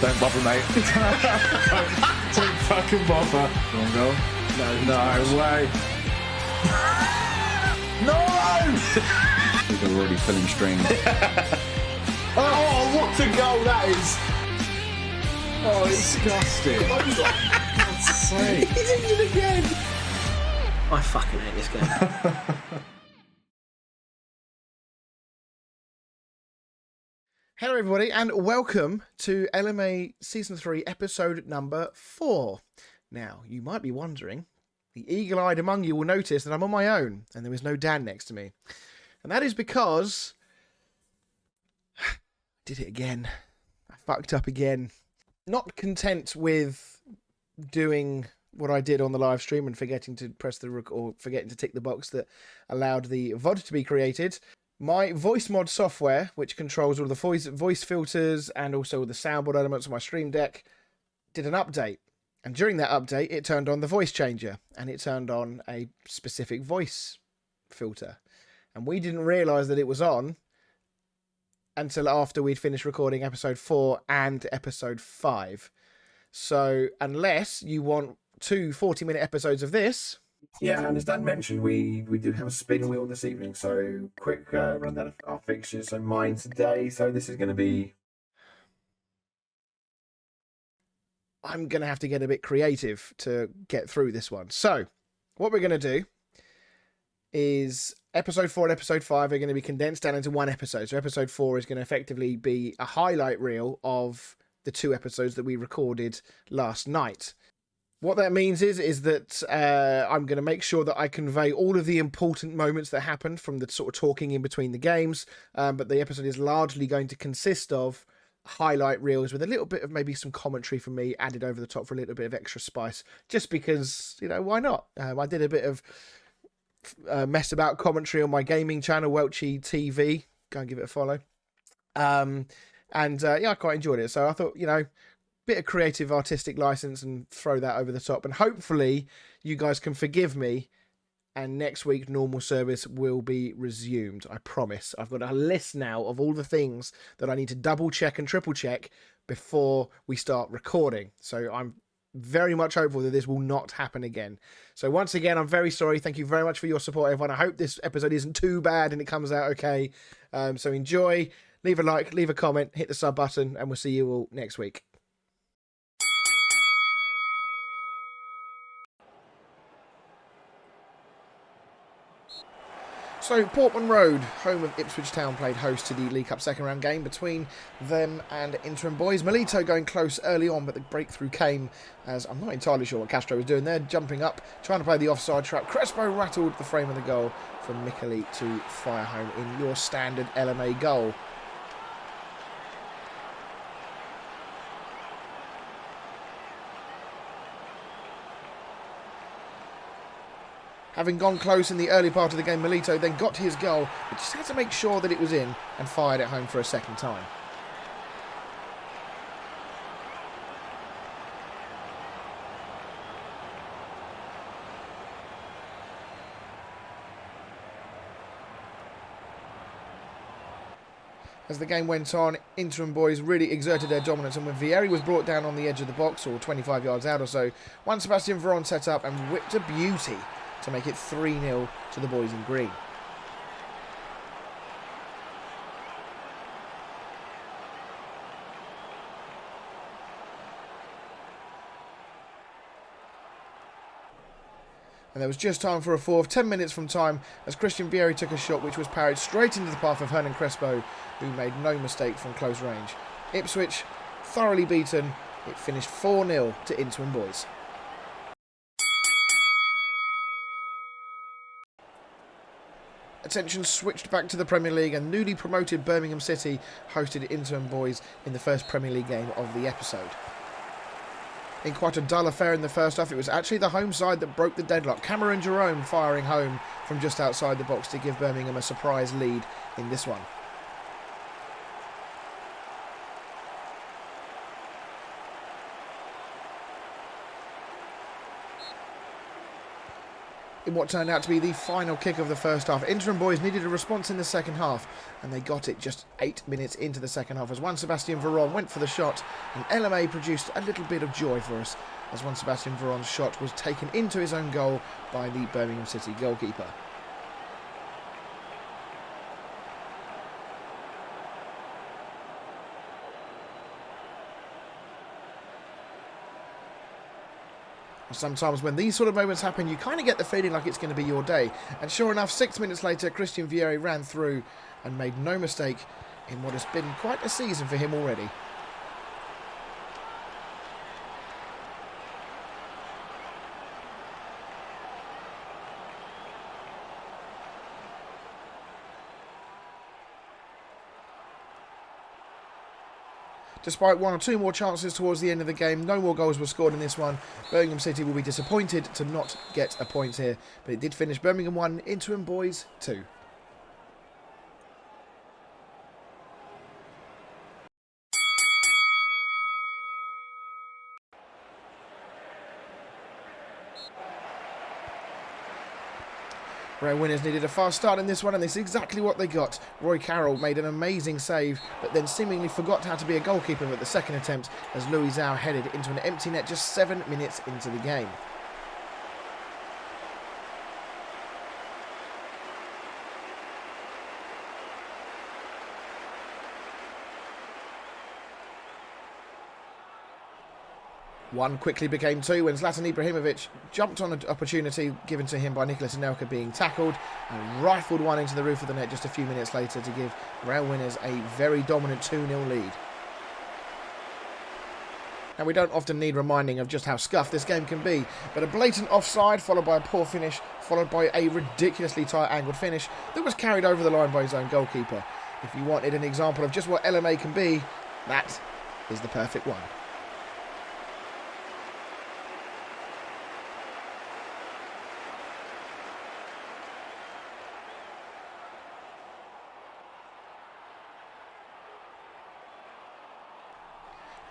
Don't bother, mate. don't fucking bother. Go on, go. No way. No! They're already pulling strings. Oh, what a goal that is! Oh, it's disgusting. God's sake. He's injured again. I fucking hate this game. Hello everybody and welcome to LMA Season 3 episode number 4. Now, you might be wondering, the eagle-eyed among you will notice that I'm on my own and there is no Dan next to me. And that is because I did it again. I fucked up again. Not content with doing what I did on the live stream and forgetting to press the or forgetting to tick the box that allowed the VOD to be created. My voice mod software, which controls all the voice filters and also all the soundboard elements of my stream deck, did an update. And during that update, it turned on the voice changer and it turned on a specific voice filter. And we didn't realise that it was on until after we'd finished recording episode 4 and episode 5. So unless you want 2 40-minute episodes of this... Yeah, and as Dan mentioned, we do have a spin wheel this evening, so quick rundown of our fixtures and mine today. So this is going to be... I'm going to have to get a bit creative to get through this one. So what we're going to do is episode 4 and episode 5 are going to be condensed down into one episode. So episode 4 is going to effectively be a highlight reel of the 2 episodes that we recorded last night. What that means is that I'm going to make sure that I convey all of the important moments that happened from the sort of talking in between the games. But the episode is largely going to consist of highlight reels with a little bit of maybe some commentary from me added over the top for a little bit of extra spice. Just because, you know, why not? I did a bit of mess about commentary on my gaming channel, Welchie TV. Go and give it a follow. Yeah, I quite enjoyed it. So I thought, you know, bit of creative artistic license and throw that over the top, and hopefully you guys can forgive me and next week normal service will be resumed. I promise. I've got a list now of all the things that I need to double check and triple check before we start recording, so I'm very much hopeful that this will not happen again. So once again, I'm very sorry. Thank you very much for your support, everyone. I hope this episode isn't too bad and it comes out okay. So enjoy, leave a like, leave a comment, hit the sub button, and we'll see you all next week. So, Portman Road, home of Ipswich Town, played host to the League Cup second round game between them and Interim Boys. Melito going close early on, but the breakthrough came as I'm not entirely sure what Castro was doing there, jumping up, trying to play the offside trap. Crespo rattled the frame of the goal from Micheli to fire home in your standard LMA goal. Having gone close in the early part of the game, Melito then got his goal, but just had to make sure that it was in and fired it home for a second time. As the game went on, Interim Boys really exerted their dominance, and when Vieri was brought down on the edge of the box, or 25 yards out or so, Juan Sebastian Veron set up and whipped a beauty to make it 3-0 to the boys in green. And there was just time for a fourth, 10 minutes from time, as Christian Vieri took a shot which was parried straight into the path of Hernan Crespo, who made no mistake from close range. Ipswich, thoroughly beaten, it finished 4-0 to Interim Boys. Attention switched back to the Premier League, and newly promoted Birmingham City hosted Interim Boys in the first Premier League game of the episode. In quite a dull affair in the first half, it was actually the home side that broke the deadlock. Cameron Jerome firing home from just outside the box to give Birmingham a surprise lead in this one. in what turned out to be the final kick of the first half. Interim Boys needed a response in the second half, and they got it just 8 minutes into the second half as Juan Sebastian Veron went for the shot, and LMA produced a little bit of joy for us as Juan Sebastian Veron's shot was taken into his own goal by the Birmingham City goalkeeper. Sometimes when these sort of moments happen, you kind of get the feeling like it's going to be your day. And sure enough, 6 minutes later, Christian Vieri ran through and made no mistake in what has been quite a season for him already. Despite one or two more chances towards the end of the game, no more goals were scored in this one. Birmingham City will be disappointed to not get a point here, but it did finish Birmingham 1, Interim Boys 2. Rail Winners needed a fast start in this one, and this is exactly what they got. Roy Carroll made an amazing save, but then seemingly forgot how to be a goalkeeper at the second attempt as Louis Zhao headed into an empty net just 7 minutes into the game. One quickly became two when Zlatan Ibrahimovic jumped on an opportunity given to him by Nicolas Anelka being tackled and rifled one into the roof of the net just a few minutes later to give Rail Winners a very dominant 2-0 lead. Now, we don't often need reminding of just how scuffed this game can be, but a blatant offside followed by a poor finish, followed by a ridiculously tight angled finish that was carried over the line by his own goalkeeper. If you wanted an example of just what LMA can be, that is the perfect one.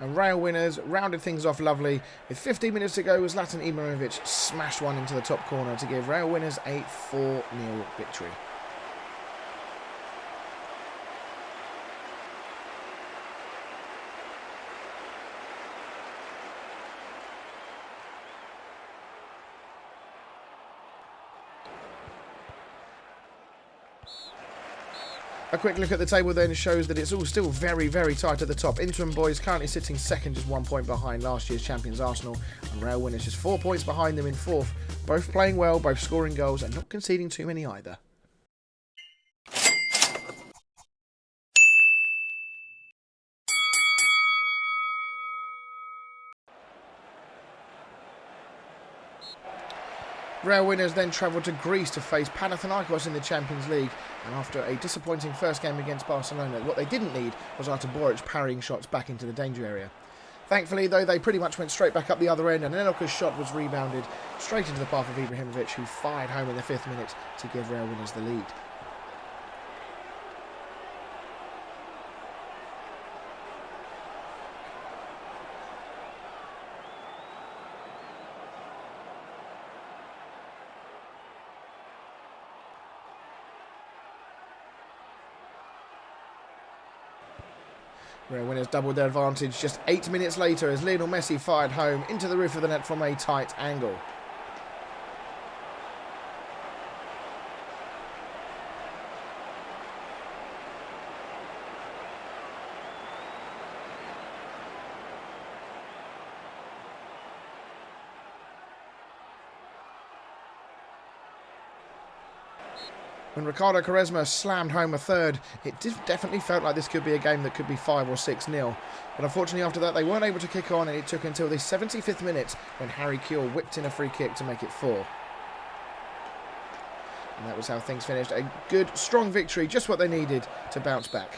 And Rail Winners rounded things off lovely. With 15 minutes to go, Zlatan Ibrahimovic smashed one into the top corner to give Rail Winners a 4-0 victory. A quick look at the table then shows that it's all still very, very tight at the top. Interim Boys currently sitting second, just 1 point behind last year's champions Arsenal, and Rail Winners just 4 points behind them in fourth. Both playing well, both scoring goals and not conceding too many either. Rail Winners then travelled to Greece to face Panathinaikos in the Champions League, and after a disappointing first game against Barcelona, what they didn't need was Artur Boric parrying shots back into the danger area. Thankfully, though, they pretty much went straight back up the other end, and Anelka's shot was rebounded straight into the path of Ibrahimovic, who fired home in the 5th minute to give Rail Winners the lead. Rail Winners doubled their advantage just 8 minutes later as Lionel Messi fired home into the roof of the net from a tight angle. When Ricardo Quaresma slammed home a third, it definitely felt like this could be a game that could be 5 or 6-0. But unfortunately after that they weren't able to kick on, and it took until the 75th minute when Harry Kewell whipped in a free kick to make it 4. And that was how things finished. A good, strong victory, just what they needed to bounce back.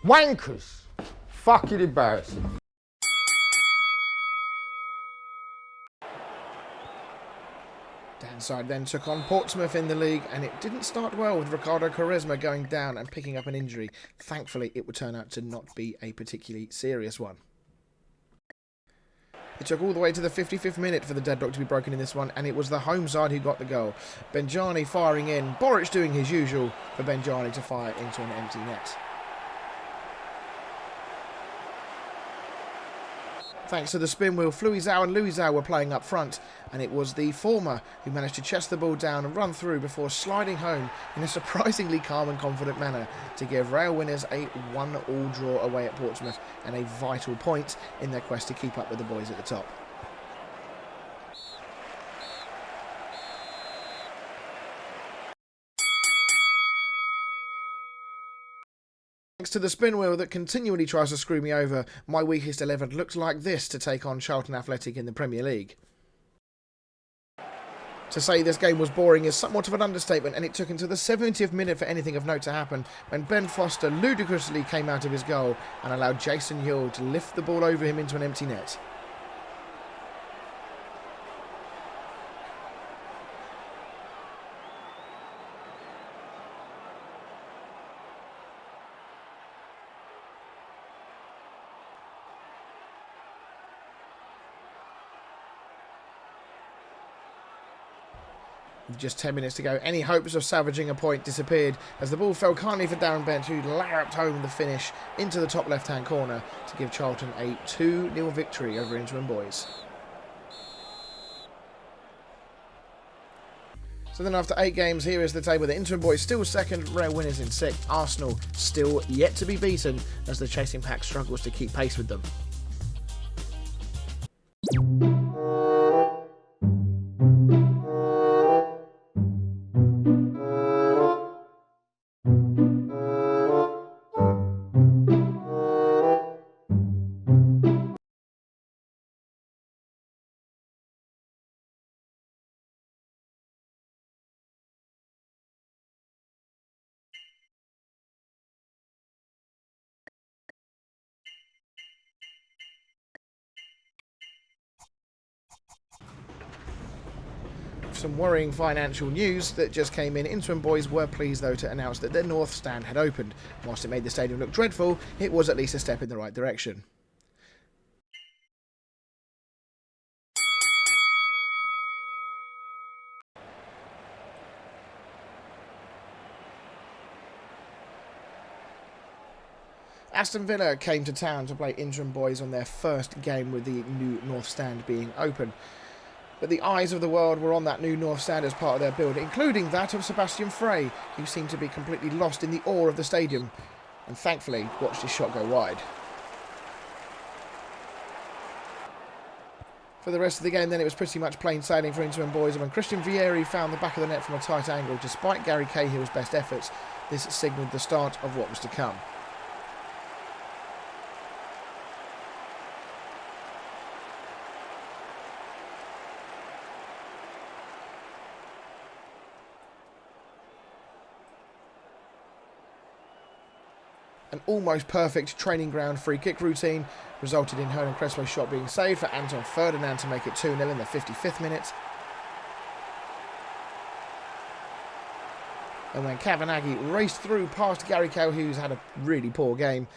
Wankers! Fucking embarrassing. Downside then took on Portsmouth in the league, and it didn't start well with Ricardo Quaresma going down and picking up an injury. Thankfully, it would turn out to not be a particularly serious one. It took all the way to the 55th minute for the deadlock to be broken in this one, and it was the home side who got the goal. Benjani firing in, Boric doing his usual for Benjani to fire into an empty net. Thanks to the spin wheel, Fluizao and Luizao were playing up front, and it was the former who managed to chest the ball down and run through before sliding home in a surprisingly calm and confident manner to give Rail winners a 1-1 draw away at Portsmouth and a vital point in their quest to keep up with the boys at the top. Thanks to the spin wheel that continually tries to screw me over, my weakest 11 looked like this to take on Charlton Athletic in the Premier League. To say this game was boring is somewhat of an understatement, and it took until the 70th minute for anything of note to happen when Ben Foster ludicrously came out of his goal and allowed Jason Yuill to lift the ball over him into an empty net. With just 10 minutes to go, any hopes of salvaging a point disappeared as the ball fell kindly for Darren Bent, who larruped home the finish into the top left-hand corner to give Charlton a 2-0 victory over Interim Boys. So then after 8 games, here is the table. The Interim Boys still second, Rail winners in 6th. Arsenal still yet to be beaten as the chasing pack struggles to keep pace with them. Some worrying financial news that just came in. Interim Boys were pleased though to announce that their north stand had opened. Whilst it made the stadium look dreadful, it was at least a step in the right direction. Aston Villa came to town to play Interim Boys on their first game with the new north stand being open. But the eyes of the world were on that new north stand as part of their build, including that of Sebastian Frey, who seemed to be completely lost in the awe of the stadium, and thankfully watched his shot go wide. For the rest of the game then, it was pretty much plain sailing for Interim Boys, and when Christian Vieri found the back of the net from a tight angle, despite Gary Cahill's best efforts, this signalled the start of what was to come. An almost perfect training ground free kick routine resulted in Hernan Crespo's shot being saved for Anton Ferdinand to make it 2-0 in the 55th minute. And when Kavanaghi raced through past Gary Cahill, who's had a really poor game,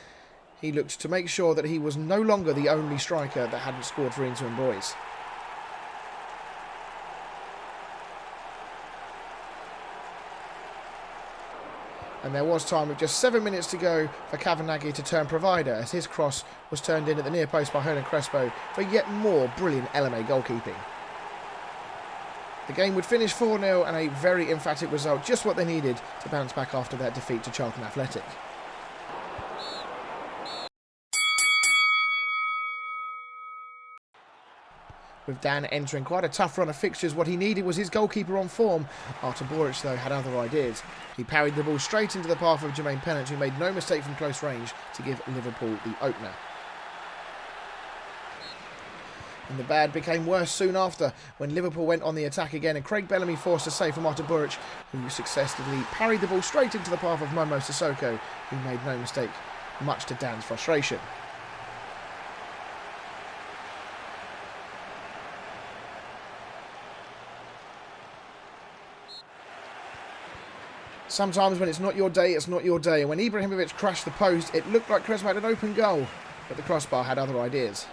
he looked to make sure that he was no longer the only striker that hadn't scored for Interim Boys. And there was time with just 7 minutes to go for Kavanaghi to turn provider as his cross was turned in at the near post by Hernan Crespo for yet more brilliant LMA goalkeeping. The game would finish 4-0 and a very emphatic result, just what they needed to bounce back after that defeat to Charlton Athletic. With Dan entering quite a tough run of fixtures, what he needed was his goalkeeper on form. Artur Boric, though, had other ideas. He parried the ball straight into the path of Jermaine Pennant, who made no mistake from close range to give Liverpool the opener. And the bad became worse soon after when Liverpool went on the attack again and Craig Bellamy forced a save from Artur Buric, who successfully parried the ball straight into the path of Momo Sissoko, who made no mistake, much to Dan's frustration. Sometimes when it's not your day, it's not your day. And when Ibrahimovic crashed the post, it looked like Crespo had an open goal, but the crossbar had other ideas.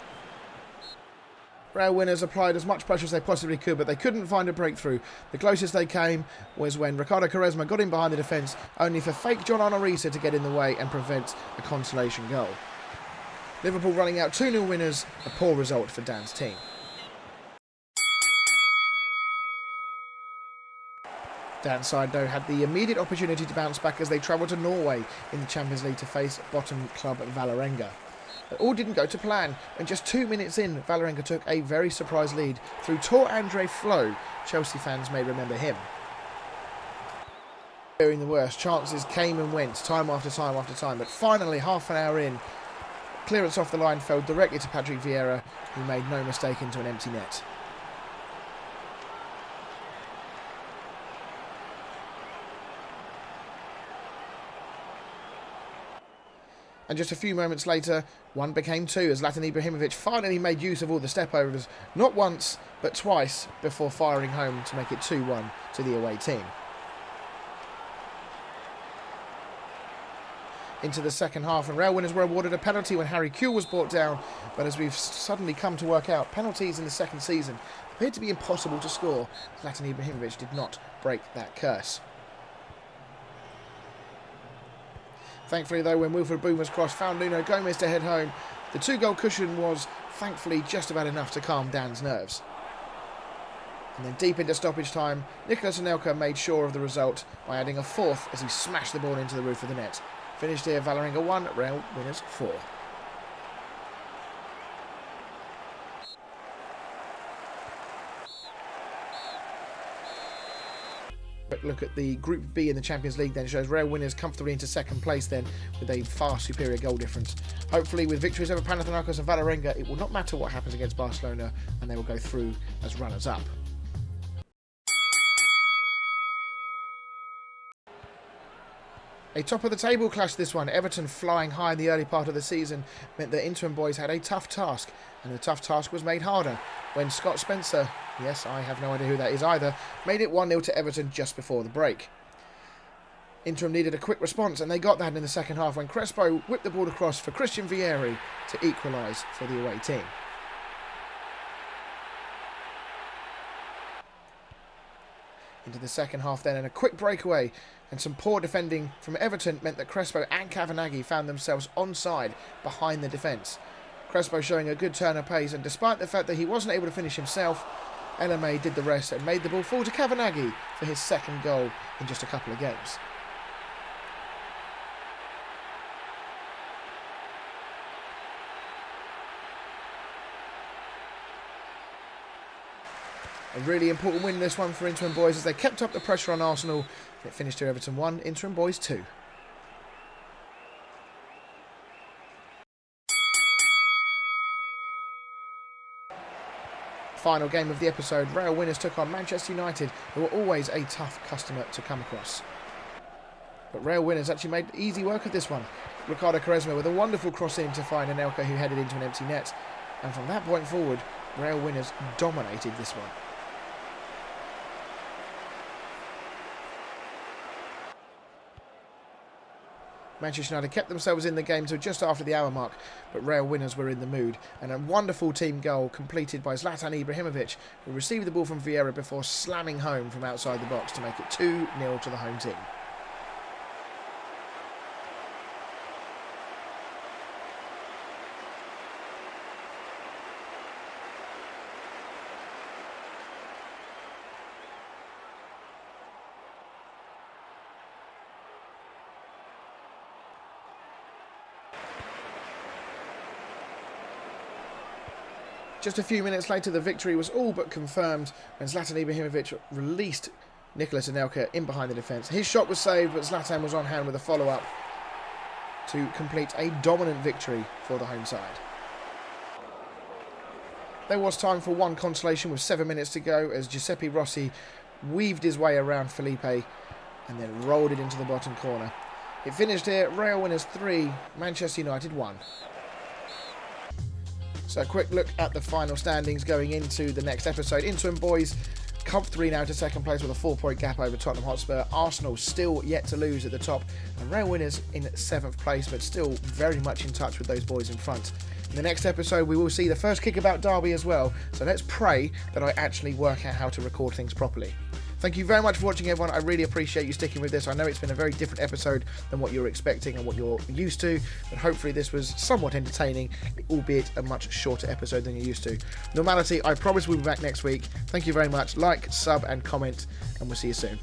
Real winners applied as much pressure as they possibly could, but they couldn't find a breakthrough. The closest they came was when Ricardo Quaresma got in behind the defence, only for fake John Onorisa to get in the way and prevent a consolation goal. Liverpool running out 2-0 winners, a poor result for Dan's team. Dan's side, though, had the immediate opportunity to bounce back as they travelled to Norway in the Champions League to face bottom club Vålerenga. It all didn't go to plan, and just 2 minutes in, Vålerenga took a very surprise lead through Tor Andre Flo. Chelsea fans may remember him. Fearing the worst, chances came and went, time after time after time, but finally, half an hour in, clearance off the line fell directly to Patrick Vieira, who made no mistake into an empty net. And just a few moments later, 1 became 2 as Zlatan Ibrahimovic finally made use of all the step-overs, not once, but twice, before firing home to make it 2-1 to the away team. Into the second half, and Real winners were awarded a penalty when Harry Kewell was brought down, but as we've suddenly come to work out, penalties in the second season appeared to be impossible to score. Zlatan Ibrahimovic did not break that curse. Thankfully, though, when Wilfred Boomer's cross found Nuno Gomes to head home, the 2-goal cushion was, thankfully, just about enough to calm Dan's nerves. And then deep into stoppage time, Nicolas Anelka made sure of the result by adding a 4th as he smashed the ball into the roof of the net. Finished here, Vålerenga 1, Real winners 4. Quick look at the Group B in the Champions League then shows Real winners comfortably into second place then with a far superior goal difference. Hopefully with victories over Panathinaikos and Vålerenga, it will not matter what happens against Barcelona and they will go through as runners-up. A top-of-the-table clash this one. Everton flying high in the early part of the season meant that Interim Boys had a tough task, and the tough task was made harder when Scott Spencer, yes, I have no idea who that is either, made it 1-0 to Everton just before the break. Interim needed a quick response, and they got that in the second half when Crespo whipped the ball across for Christian Vieri to equalise for the away team. Into the second half then, and a quick breakaway and some poor defending from Everton meant that Crespo and Kavanaghi found themselves onside behind the defence. Crespo showing a good turn of pace, and despite the fact that he wasn't able to finish himself, LMA did the rest and made the ball fall to Kavanaghi for his second goal in just a couple of games. A really important win this one for Interim Boys as they kept up the pressure on Arsenal. It finished to Everton 1, Interim Boys 2. Final game of the episode, Real winners took on Manchester United, who were always a tough customer to come across. But Real winners actually made easy work of this one. Ricardo Quaresma with a wonderful cross in to find Anelka, who headed into an empty net. And from that point forward, Real winners dominated this one. Manchester United kept themselves in the game till just after the hour mark, but Real winners were in the mood, and a wonderful team goal completed by Zlatan Ibrahimovic, who received the ball from Vieira before slamming home from outside the box to make it 2-0 to the home team. Just a few minutes later, the victory was all but confirmed when Zlatan Ibrahimovic released Nicolas Anelka in behind the defence. His shot was saved, but Zlatan was on hand with a follow-up to complete a dominant victory for the home side. There was time for one consolation with 7 minutes to go as Giuseppe Rossi weaved his way around Felipe and then rolled it into the bottom corner. It finished here, Real winners 3, Manchester United 1. So a quick look at the final standings going into the next episode. Interim Boys comfortably now to second place with a 4-point gap over Tottenham Hotspur. Arsenal still yet to lose at the top, and Real winners in 7th place, but still very much in touch with those boys in front. In the next episode, we will see the first Kickabout derby as well, so let's pray that I actually work out how to record things properly. Thank you very much for watching, everyone. I really appreciate you sticking with this. I know it's been a very different episode than what you're expecting and what you're used to, but hopefully this was somewhat entertaining, albeit a much shorter episode than you're used to. Normality, I promise we'll be back next week. Thank you very much. Like, sub, and comment, and we'll see you soon.